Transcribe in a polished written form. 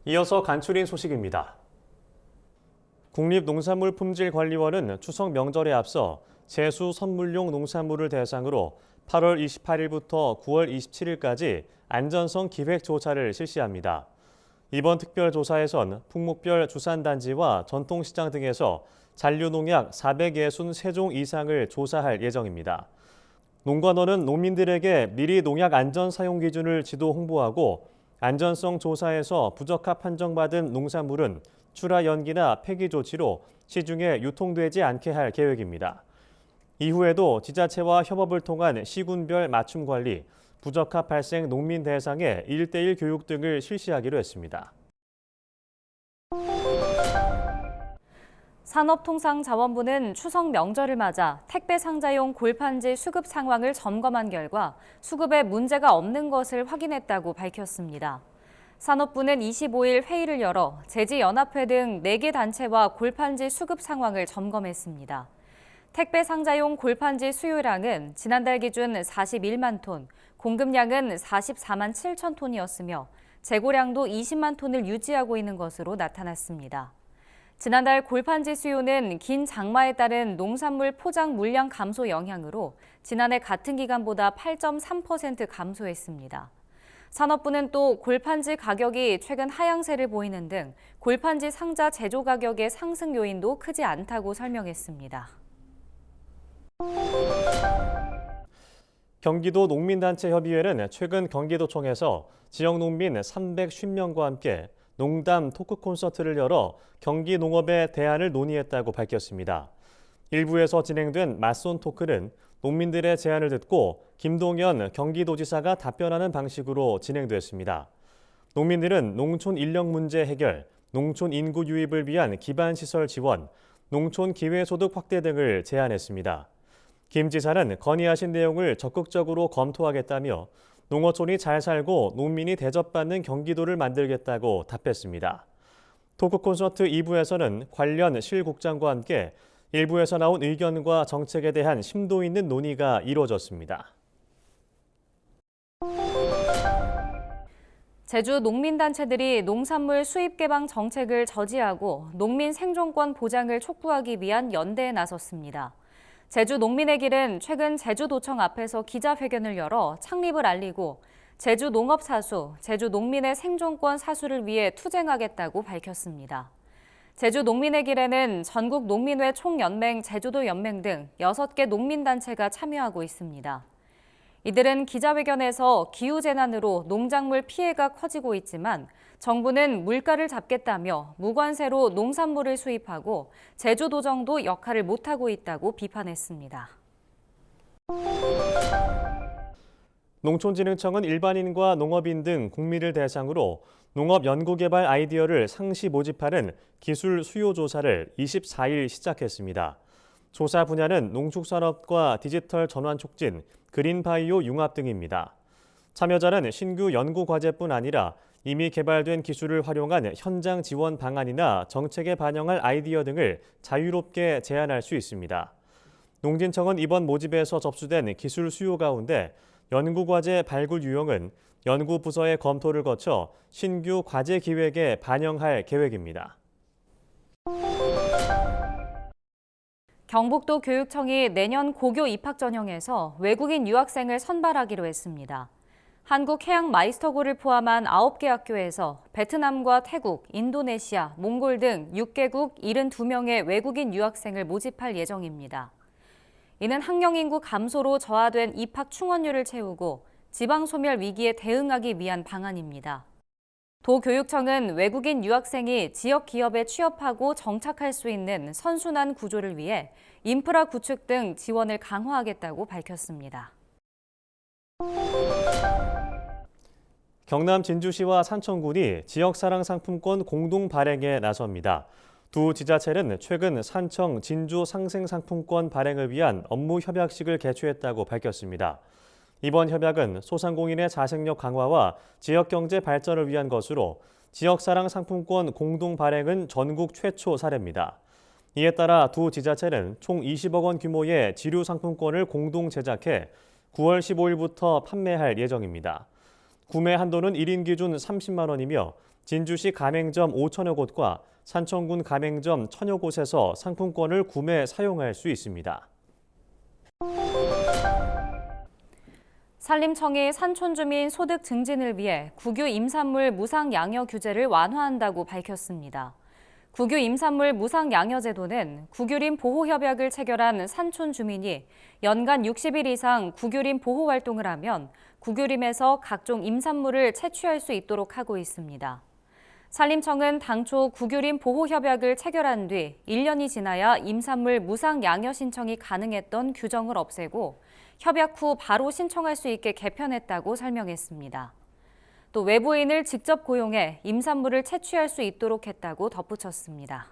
이어서 간추린 소식입니다. 국립농산물품질관리원은 추석 명절에 앞서 제수 선물용 농산물을 대상으로 8월 28일부터 9월 27일까지 안전성 기획조사를 실시합니다. 이번 특별조사에선 풍목별 주산단지와 전통시장 등에서 잔류농약 463종 이상을 조사할 예정입니다. 농관원은 농민들에게 미리 농약 안전 사용 기준을 지도 홍보하고 안전성 조사에서 부적합 판정받은 농산물은 출하 연기나 폐기 조치로 시중에 유통되지 않게 할 계획입니다. 이후에도 지자체와 협업을 통한 시군별 맞춤 관리, 부적합 발생 농민 대상의 1:1 교육 등을 실시하기로 했습니다. 산업통상자원부는 추석 명절을 맞아 택배 상자용 골판지 수급 상황을 점검한 결과 수급에 문제가 없는 것을 확인했다고 밝혔습니다. 산업부는 25일 회의를 열어 제지연합회 등 4개 단체와 골판지 수급 상황을 점검했습니다. 택배 상자용 골판지 수요량은 지난달 기준 41만 톤, 공급량은 44만 7천 톤이었으며 재고량도 20만 톤을 유지하고 있는 것으로 나타났습니다. 지난달 골판지 수요는 긴 장마에 따른 농산물 포장 물량 감소 영향으로 지난해 같은 기간보다 8.3% 감소했습니다. 산업부는 또 골판지 가격이 최근 하향세를 보이는 등 골판지 상자 제조 가격의 상승 요인도 크지 않다고 설명했습니다. 경기도 농민단체협의회는 최근 경기도청에서 지역 농민 350명과 함께 농담 토크 콘서트를 열어 경기 농업의 대안을 논의했다고 밝혔습니다. 일부에서 진행된 맞선 토크는 농민들의 제안을 듣고 김동연 경기도지사가 답변하는 방식으로 진행됐습니다. 농민들은 농촌 인력 문제 해결, 농촌 인구 유입을 위한 기반시설 지원, 농촌 기회소득 확대 등을 제안했습니다. 김 지사는 건의하신 내용을 적극적으로 검토하겠다며 농어촌이 잘 살고 농민이 대접받는 경기도를 만들겠다고 답했습니다. 토크 콘서트 2부에서는 관련 실국장과 함께 일부에서 나온 의견과 정책에 대한 심도 있는 논의가 이루어졌습니다. 제주 농민단체들이 농산물 수입 개방 정책을 저지하고 농민 생존권 보장을 촉구하기 위한 연대에 나섰습니다. 제주 농민의 길은 최근 제주도청 앞에서 기자회견을 열어 창립을 알리고 제주 농업사수, 제주 농민의 생존권 사수를 위해 투쟁하겠다고 밝혔습니다. 제주 농민의 길에는 전국 농민회 총연맹, 제주도 연맹 등 6개 농민단체가 참여하고 있습니다. 이들은 기자회견에서 기후재난으로 농작물 피해가 커지고 있지만 정부는 물가를 잡겠다며 무관세로 농산물을 수입하고 제주도정도 역할을 못하고 있다고 비판했습니다. 농촌진흥청은 일반인과 농업인 등 국민을 대상으로 농업 연구개발 아이디어를 상시 모집하는 기술 수요 조사를 24일 시작했습니다. 조사 분야는 농축산업과 디지털 전환 촉진, 그린바이오 융합 등입니다. 참여자는 신규 연구 과제뿐 아니라 이미 개발된 기술을 활용한 현장 지원 방안이나 정책에 반영할 아이디어 등을 자유롭게 제안할 수 있습니다. 농진청은 이번 모집에서 접수된 기술 수요 가운데 연구과제 발굴 유형은 연구부서의 검토를 거쳐 신규 과제 기획에 반영할 계획입니다. 경북도 교육청이 내년 고교 입학 전형에서 외국인 유학생을 선발하기로 했습니다. 한국해양 마이스터고를 포함한 9개 학교에서 베트남과 태국, 인도네시아, 몽골 등 6개국 72명의 외국인 유학생을 모집할 예정입니다. 이는 학령 인구 감소로 저하된 입학 충원율을 채우고 지방 소멸 위기에 대응하기 위한 방안입니다. 도교육청은 외국인 유학생이 지역 기업에 취업하고 정착할 수 있는 선순환 구조를 위해 인프라 구축 등 지원을 강화하겠다고 밝혔습니다. 경남 진주시와 산청군이 지역사랑 상품권 공동 발행에 나섭니다. 두 지자체는 최근 산청 진주 상생상품권 발행을 위한 업무 협약식을 개최했다고 밝혔습니다. 이번 협약은 소상공인의 자생력 강화와 지역경제 발전을 위한 것으로 지역사랑 상품권 공동 발행은 전국 최초 사례입니다. 이에 따라 두 지자체는 총 20억 원 규모의 지류 상품권을 공동 제작해 9월 15일부터 판매할 예정입니다. 구매 한도는 1인 기준 30만 원이며 진주시 가맹점 5천여 곳과 산청군 가맹점 1,000여 곳에서 상품권을 구매 사용할 수 있습니다. 산림청이 산촌주민 소득 증진을 위해 국유 임산물 무상 양여 규제를 완화한다고 밝혔습니다. 국유 임산물 무상 양여 제도는 국유림 보호 협약을 체결한 산촌 주민이 연간 60일 이상 국유림 보호 활동을 하면 국유림에서 각종 임산물을 채취할 수 있도록 하고 있습니다. 산림청은 당초 국유림 보호 협약을 체결한 뒤 1년이 지나야 임산물 무상 양여 신청이 가능했던 규정을 없애고 협약 후 바로 신청할 수 있게 개편했다고 설명했습니다. 또 외부인을 직접 고용해 임산물을 채취할 수 있도록 했다고 덧붙였습니다.